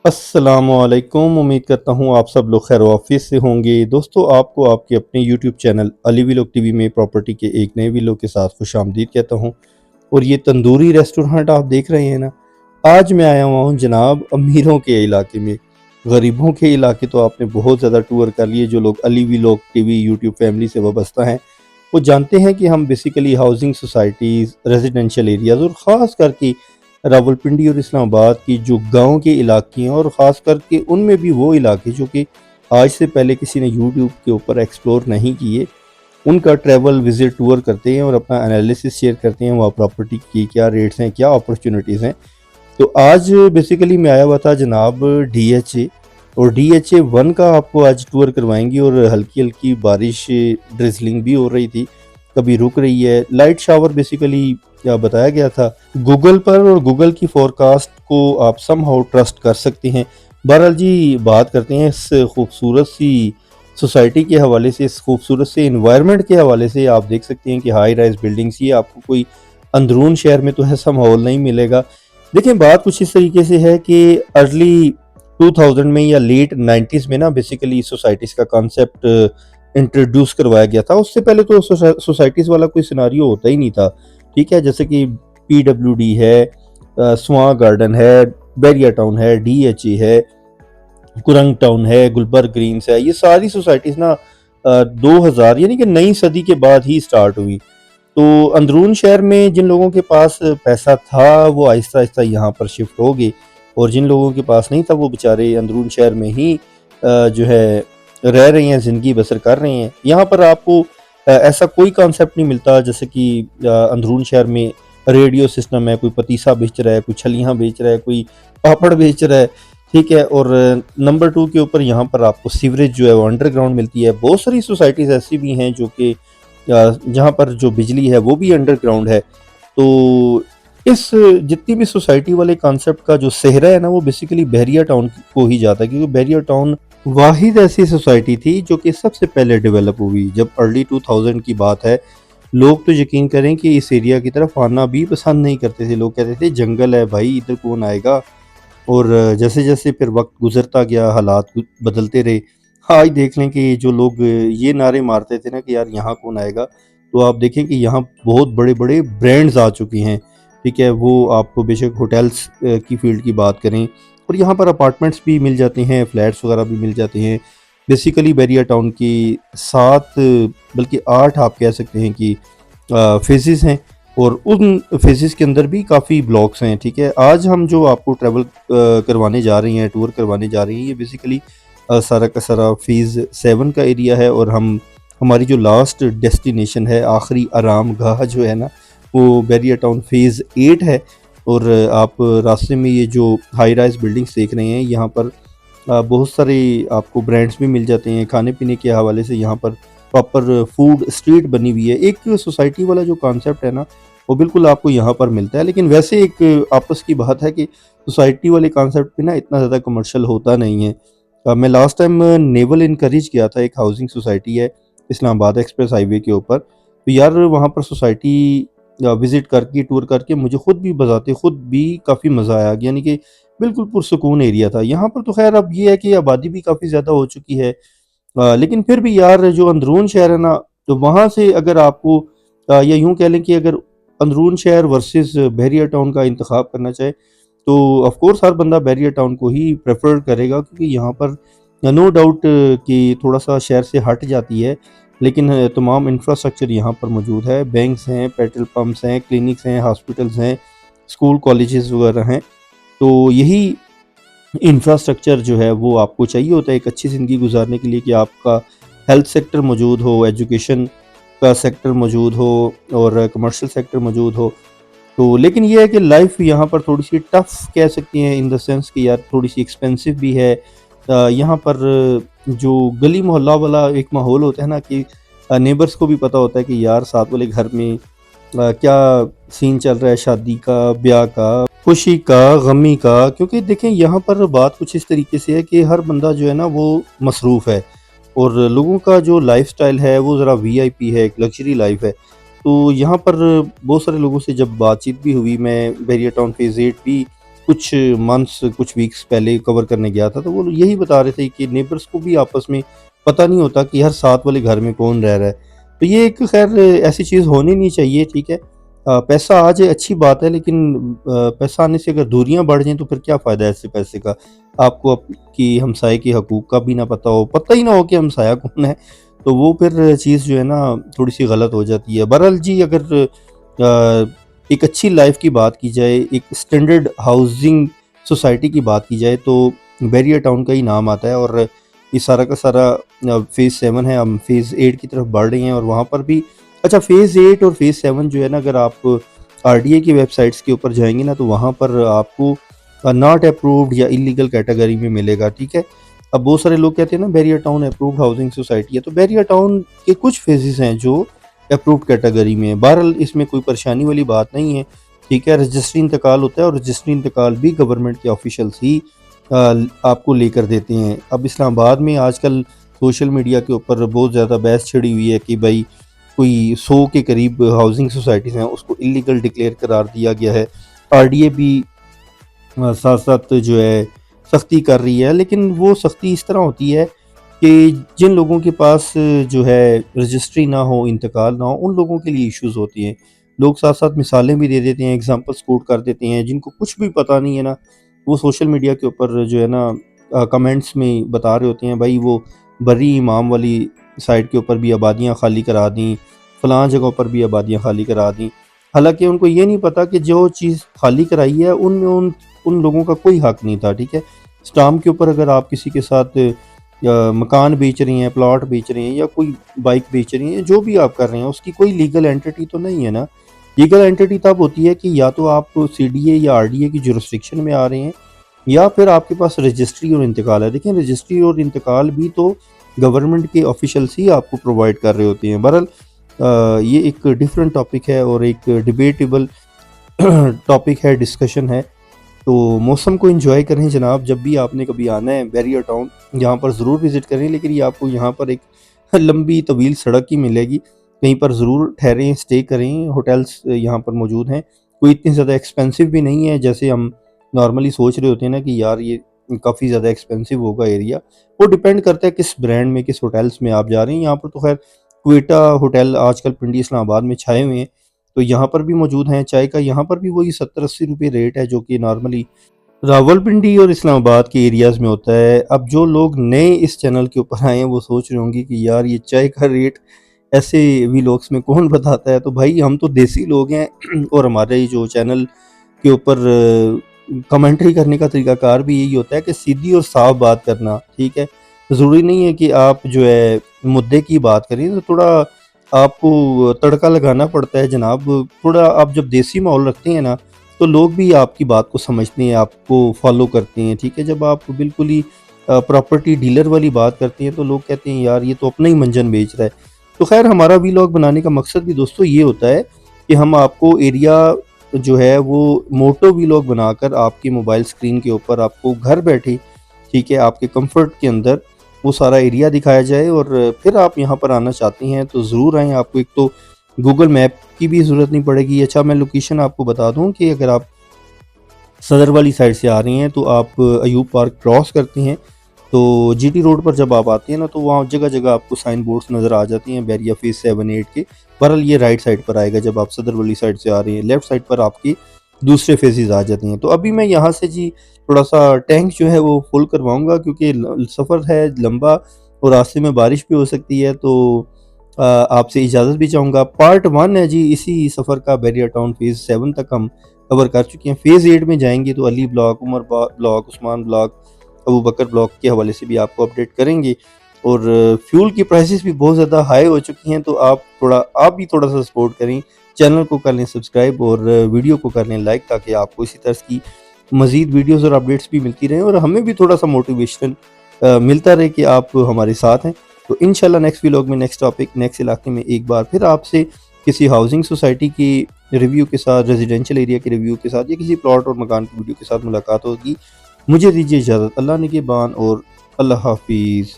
अस्सलामुअलैकुम। उम्मीद करता हूँ आप सब लोग खैर ऑफिस से होंगे। दोस्तों, आपको आपके अपने YouTube channel Ali vlog TV में प्रॉपर्टी के एक नए वीडियो के साथ खुशामदीद कहता हूँ। और ये तंदूरी रेस्टोरेंट आप देख रहे हैं ना, आज मैं आया हुआ हूँ जनाब अमीरों के इलाके में। गरीबों के इलाके तो आपने बहुत ज़्यादा टूर कर लिए। जो लोग Ali vlog TV YouTube family से वाबस्ता हैं वो जानते हैं कि हम basically housing societies, residential areas और ख़ास करके रावलपिंडी और इस्लामाबाद की जो गाँव के इलाके हैं, और ख़ास करके उनमें भी वो इलाके जो कि आज से पहले किसी ने यूट्यूब के ऊपर एक्सप्लोर नहीं किए, उनका ट्रैवल विज़िट टूर करते हैं और अपना एनालिसिस शेयर करते हैं। वहाँ प्रॉपर्टी की क्या रेट्स हैं, क्या अपॉर्चुनिटीज़ हैं। तो आज बेसिकली मैं आया हुआ था जनाब डीएचए, और डीएचए 1 का आपको आज टूर करवाएंगे। और हल्की हल्की बारिश, ड्रिजलिंग भी हो रही थी, कभी रुक रही है। लाइट शावर बेसिकली क्या बताया गया था गूगल पर, और गूगल की फोरकास्ट को आप समहाउ ट्रस्ट कर सकते हैं। बहरहाल जी, बात करते हैं इस खूबसूरत सी सोसाइटी के हवाले से, इस खूबसूरत से इन्वायरमेंट के हवाले से। आप देख सकते हैं कि हाई राइज बिल्डिंग्स, ये आपको कोई अंदरून शहर में तो ऐसा माहौल नहीं मिलेगा। देखिए, बात कुछ इस तरीके से है कि अर्ली 2000 में या लेट 90s में ना बेसिकली सोसाइटीज़ का कॉन्सेप्ट इंट्रोड्यूस करवाया गया था। उससे पहले तो सोसाइटीज़ वाला कोई सिनारियो होता ही नहीं था। ठीक है, जैसे कि पीडब्ल्यूडी है, स्वां गार्डन है, बैरिया टाउन है, डीएचए है, कुरंग टाउन है, गुलबर्ग ग्रीन्स है। ये सारी सोसाइटीज़ ना 2000 यानी कि नई सदी के बाद ही स्टार्ट हुई। तो अंदरून शहर में जिन लोगों के पास पैसा था वो आहिस्ता आहिस्ता यहाँ पर शिफ्ट हो गए, और जिन लोगों के पास नहीं था वो बेचारे अंदरून शहर में ही जो है रह रहे हैं, ज़िंदगी बसर कर रहे हैं। यहाँ पर आपको ऐसा कोई कॉन्सेप्ट नहीं मिलता जैसे कि अंदरून शहर में रेडियो सिस्टम है, कोई पतीसा बेच रहा है, कोई छलियाँ बेच रहा है, कोई पापड़ बेच रहा है। ठीक है, और नंबर 2 के ऊपर यहाँ पर आपको सीवरेज जो है वो अंडरग्राउंड मिलती है। बहुत सारी सोसाइटीज़ ऐसी भी हैं जो कि जहाँ पर जो बिजली है वो भी अंडरग्राउंड है। तो इस जितनी भी सोसाइटी वाले कॉन्सेप्ट का जो सेहरा है ना, वो बेसिकली बहरिया टाउन को ही जाता है, क्योंकि बहरिया टाउन वाहिद ऐसी सोसाइटी थी जो कि सबसे पहले डेवलप हुई। जब अर्ली 2000 की बात है, लोग तो यकीन करें कि इस एरिया की तरफ आना भी पसंद नहीं करते थे। लोग कहते थे जंगल है भाई, इधर कौन आएगा। और जैसे जैसे फिर वक्त गुजरता गया, हालात बदलते रहे। आज देख लें कि जो लोग ये नारे मारते थे ना कि यार यहाँ कौन आएगा, तो आप देखें कि यहाँ बहुत बड़े बड़े ब्रांड्स आ चुकी हैं। ठीक है, वो आपको बेशक होटल्स की फील्ड की बात करें, और यहाँ पर अपार्टमेंट्स भी मिल जाते हैं, फ्लैट्स वगैरह भी मिल जाते हैं। बेसिकली बैरिया टाउन की 7 बल्कि 8 आप कह सकते हैं कि फेजेस हैं, और उन फेजेस के अंदर भी काफ़ी ब्लॉक्स हैं। ठीक है, आज हम जो आपको ट्रैवल करवाने जा रहे हैं, टूर करवाने जा रहे हैं, ये बेसिकली सारा का सारा फेज़ 7 का एरिया है। और हमारी जो लास्ट डेस्टिनेशन है, आखिरी आराम गाह जो है ना, वो बैरिया टाउन फेज़ 8 है। और आप रास्ते में ये जो हाई राइज बिल्डिंग्स देख रहे हैं, यहाँ पर बहुत सारे आपको ब्रांड्स भी मिल जाते हैं। खाने पीने के हवाले से यहाँ पर प्रॉपर फूड स्ट्रीट बनी हुई है। एक सोसाइटी वाला जो कॉन्सेप्ट है ना, वो बिल्कुल आपको यहाँ पर मिलता है। लेकिन वैसे एक आपस की बात है कि सोसाइटी वाले कॉन्सेप्ट पे ना इतना ज़्यादा कमर्शियल होता नहीं है। मैं लास्ट टाइम नेवल इनकरेज गया था, एक हाउसिंग सोसाइटी है इस्लामाबाद एक्सप्रेस हाईवे के ऊपर। तो यार वहाँ पर सोसाइटी विज़िट करके, टूर करके मुझे खुद भी बज़ाते खुद भी काफ़ी मज़ा आया। यानी कि बिल्कुल पुरसुकून एरिया था। यहाँ पर तो ख़ैर अब ये है कि आबादी भी काफ़ी ज़्यादा हो चुकी है। लेकिन फिर भी यार जो अंदरून शहर है ना, तो वहाँ से अगर आपको या यूँ कह लें कि अगर अंदरून शहर वर्सेस बहरिया टाउन का इंतखाब करना चाहे, तो ऑफ कोर्स हर बंदा बहरिया टाउन को ही प्रेफ़र करेगा, क्योंकि यहाँ पर नो डाउट कि थोड़ा-सा शहर से हट जाती है, लेकिन तमाम इंफ्रास्ट्रक्चर यहाँ पर मौजूद है। बैंक्स हैं, पेट्रोल पंप्स हैं, क्लिनिक्स हैं, हॉस्पिटल्स हैं, स्कूल कॉलेजेस वगैरह हैं। तो यही इंफ्रास्ट्रक्चर जो है वो आपको चाहिए होता है एक अच्छी ज़िंदगी गुज़ारने के लिए, कि आपका हेल्थ सेक्टर मौजूद हो, एजुकेशन का सेक्टर मौजूद हो, और कमर्शियल सेक्टर मौजूद हो। तो लेकिन ये है कि लाइफ़ यहाँ पर थोड़ी-सी टफ़ कह सकती हैं, इन द सेंस कि यार थोड़ी-सी एक्सपेंसिव भी है। यहाँ पर जो गली मोहल्ला वाला एक माहौल होता है ना, कि नेबर्स को भी पता होता है कि यार साथ वाले घर में क्या सीन चल रहा है, शादी का, ब्याह का, खुशी का, गमी का। क्योंकि देखें यहाँ पर बात कुछ इस तरीके से है कि हर बंदा जो है ना वो मसरूफ़ है, और लोगों का जो लाइफ़स्टाइल है वो ज़रा वीआईपी है, एक लग्ज़री लाइफ़ है। तो यहाँ पर बहुत सारे लोगों से जब बातचीत भी हुई, मैं बैरिया टाउन फेज़ 8 भी कुछ मंथ्स कुछ वीक्स पहले कवर करने गया था, तो वो यही बता रहे थे कि नेबर्स को भी आपस में पता नहीं होता कि हर साथ वाले घर में कौन रह रहा है। तो ये एक खैर ऐसी चीज़ होनी नहीं चाहिए, ठीक है। पैसा आ जाए अच्छी बात है, लेकिन पैसा आने से अगर दूरियां बढ़ जाएं तो फिर क्या फ़ायदा है ऐसे पैसे का। आपको आपकी हमसाये के हकूक़ का भी ना पता ही ना हो कि हमसाया कौन है, तो वो फिर चीज़ जो है ना थोड़ी सी गलत हो जाती है। बहरहाल जी, अगर एक अच्छी लाइफ की बात की जाए, एक स्टैंडर्ड हाउसिंग सोसाइटी की बात की जाए, तो बैरियर टाउन का ही नाम आता है। और ये सारा का सारा फ़ेज़ 7 है, हम फ़ेज़ 8 की तरफ बढ़ रहे हैं और वहाँ पर भी अच्छा फ़ेज़ 8 और फ़ेज़ 7 जो है ना, अगर आप आरडीए की वेबसाइट्स के ऊपर जाएँगे ना, तो वहाँ पर आपको नॉट अप्रूव्ड या इल्लीगल कैटेगरी में मिलेगा, ठीक है। अब बहुत सारे लोग कहते हैं ना barrier town approved housing society है, तो बैरियर टाउन के कुछ फ़ेज़ेज़ हैं जो अप्रूव्ड कैटेगरी में है। बहरहाल इसमें कोई परेशानी वाली बात नहीं है, ठीक है। रजिस्ट्री इंतकाल होता है और रजिस्ट्री इंतकाल भी गवर्नमेंट के ऑफिशियल्स ही आपको लेकर देते हैं। अब इस्लामाबाद में आजकल सोशल मीडिया के ऊपर बहुत ज़्यादा बहस छिड़ी हुई है कि भाई कोई 100 के करीब हाउसिंग सोसाइटीज़ हैं, उसको इल्लीगल डिक्लेयर करार दिया गया है। आरडीए भी साथ-साथ जो है सख्ती कर रही है, लेकिन वो सख्ती इस तरह होती है कि जिन लोगों के पास जो है रजिस्ट्री ना हो, इंतकाल ना हो, उन लोगों के लिए इश्यूज़ होती हैं। लोग साथ-साथ मिसालें भी दे देते हैं, एग्ज़ाम्पल्स कोट कर देते हैं, जिनको कुछ भी पता नहीं है ना, वो सोशल मीडिया के ऊपर जो है ना कमेंट्स में बता रहे होते हैं, भाई वो बर्री इमाम वाली साइड के ऊपर भी आबादियाँ खाली करा दी, फलाँ जगहों पर भी आबादियाँ खाली करा दी। हालाँकि उनको ये नहीं पता कि जो चीज़ खाली कराई है, उनमें उन लोगों का कोई हक नहीं था, ठीक है। स्टाम्प के ऊपर अगर आप किसी के साथ मकान बेच रही हैं, प्लॉट बेच रही हैं या कोई बाइक बेच रही हैं, जो भी आप कर रहे हैं, उसकी कोई लीगल एंटिटी तो नहीं है ना। लीगल एंटिटी तब होती है कि या तो आप सीडीए या आरडीए की जुरिस्डिक्शन में आ रहे हैं, या फिर आपके पास रजिस्ट्री और इंतकाल है। देखिए, रजिस्ट्री और इंतकाल भी तो गवर्नमेंट के ऑफिशियल्स ही आपको प्रोवाइड कर रहे होते हैं। बहरहाल ये एक डिफरेंट टॉपिक है और एक डिबेटेबल टॉपिक है, डिस्कशन है। तो मौसम को एंजॉय करें जनाब, जब भी आपने कभी आना है बैरियर टाउन, यहाँ पर ज़रूर विज़िट करें। लेकिन ये आपको यहाँ पर एक लंबी तवील सड़क ही मिलेगी, कहीं पर ज़रूर ठहरें, स्टे करें। होटल्स यहाँ पर मौजूद हैं, कोई इतनी ज़्यादा एक्सपेंसिव भी नहीं है जैसे हम नॉर्मली सोच रहे होते हैं ना कि यार ये काफ़ी ज़्यादा एक्सपेंसिव होगा एरिया। वो डिपेंड करता है किस ब्रांड में, किस होटल्स में आप जा रहे हैं। यहाँ पर तो खैर क्वेटा होटल आजकल पिंडी इस्लामाबाद में छाए हुए हैं, तो यहाँ पर भी मौजूद हैं। चाय का यहाँ पर भी वही 70-80 रुपये रेट है, जो कि नॉर्मली रावलपिंडी और इस्लामाबाद के एरियाज़ में होता है। अब जो लोग नए इस चैनल के ऊपर आए हैं, वो सोच रहे होंगे कि यार ये चाय का रेट ऐसे व्लॉग्स में कौन बताता है? तो भाई हम तो देसी लोग हैं और हमारे ये जो चैनल के ऊपर कमेंट्री करने का तरीकाकार भी यही होता है कि सीधी और साफ बात करना, ठीक है। ज़रूरी नहीं है कि आप जो है मुद्दे की बात करें, तो थोड़ा आपको तड़का लगाना पड़ता है जनाब। थोड़ा आप जब देसी माहौल रखते हैं ना, तो लोग भी आपकी बात को समझते हैं, आपको फॉलो करते हैं, ठीक है। जब आप बिल्कुल ही प्रॉपर्टी डीलर वाली बात करते हैं, तो लोग कहते हैं यार ये तो अपना ही मंजन बेच रहा है। तो खैर हमारा व्लॉग बनाने का मकसद भी दोस्तों ये होता है कि हम आपको एरिया जो है वो मोटो व्लॉग बनाकर आपके मोबाइल स्क्रीन के ऊपर आपको घर बैठे, ठीक है, आपके कंफर्ट के अंदर वो सारा एरिया दिखाया जाए। और फिर आप यहाँ पर आना चाहते हैं तो ज़रूर आएँ। आपको एक तो गूगल मैप की भी ज़रूरत नहीं पड़ेगी। अच्छा, मैं लोकेशन आपको बता दूँ कि अगर आप सदर वाली साइड से आ रही हैं, तो आप अयूब पार्क क्रॉस करती हैं, तो जीटी रोड पर जब आप आती हैं ना, तो वहाँ जगह-जगह आपको साइन बोर्ड्स नज़र आ जाती हैं बैरिया फ़ेज़ 7-8 के। बहरहाल ये राइट साइड पर आएगा जब आप सदर वाली साइड से आ रही हैं, लेफ्ट साइड पर आपकी दूसरे फ़ेज़ेज़ आ जाती हैं। तो अभी मैं यहाँ से जी थोड़ा-सा टैंक जो है वो फुल करवाऊँगा, क्योंकि ल सफ़र है लंबा और रास्ते में बारिश भी हो सकती है। तो आपसे इजाज़त भी चाहूँगा। पार्ट 1 है जी इसी सफ़र का, बैरिया टाउन फ़ेज़ 7 तक हम कवर कर चुके हैं। फ़ेज़ 8 में जाएँगे तो Ali block, Umar block, Usman block, Abu Bakr block के हवाले से भी आपको अपडेट करेंगे। और फ्यूल की प्राइसेस भी बहुत ज़्यादा हाई हो चुकी हैं, तो आप भी थोड़ा-सा सपोर्ट करें। चैनल को कर लें सब्सक्राइब और वीडियो को कर लें लाइक, ताकि आपको इसी तरह की मज़ीद वीडियोज़ और अपडेट्स भी मिलती रहें और हमें भी थोड़ा-सा मोटिवेशन मिलता रहे कि आप हमारे साथ हैं। तो इंशाल्लाह नेक्स्ट व्लॉग में नेक्स्ट टॉपिक, नेक्स्ट इलाके में एक बार फिर आपसे किसी हाउसिंग सोसाइटी की रिव्यू के साथ, रेजिडेंशियल एरिया के रिव्यू के साथ या किसी प्लॉट और मकान की वीडियो के साथ मुलाकात होगी। मुझे दीजिए इजाज़त। अल्लाह निगहबान और अल्लाह हाफ़िज़।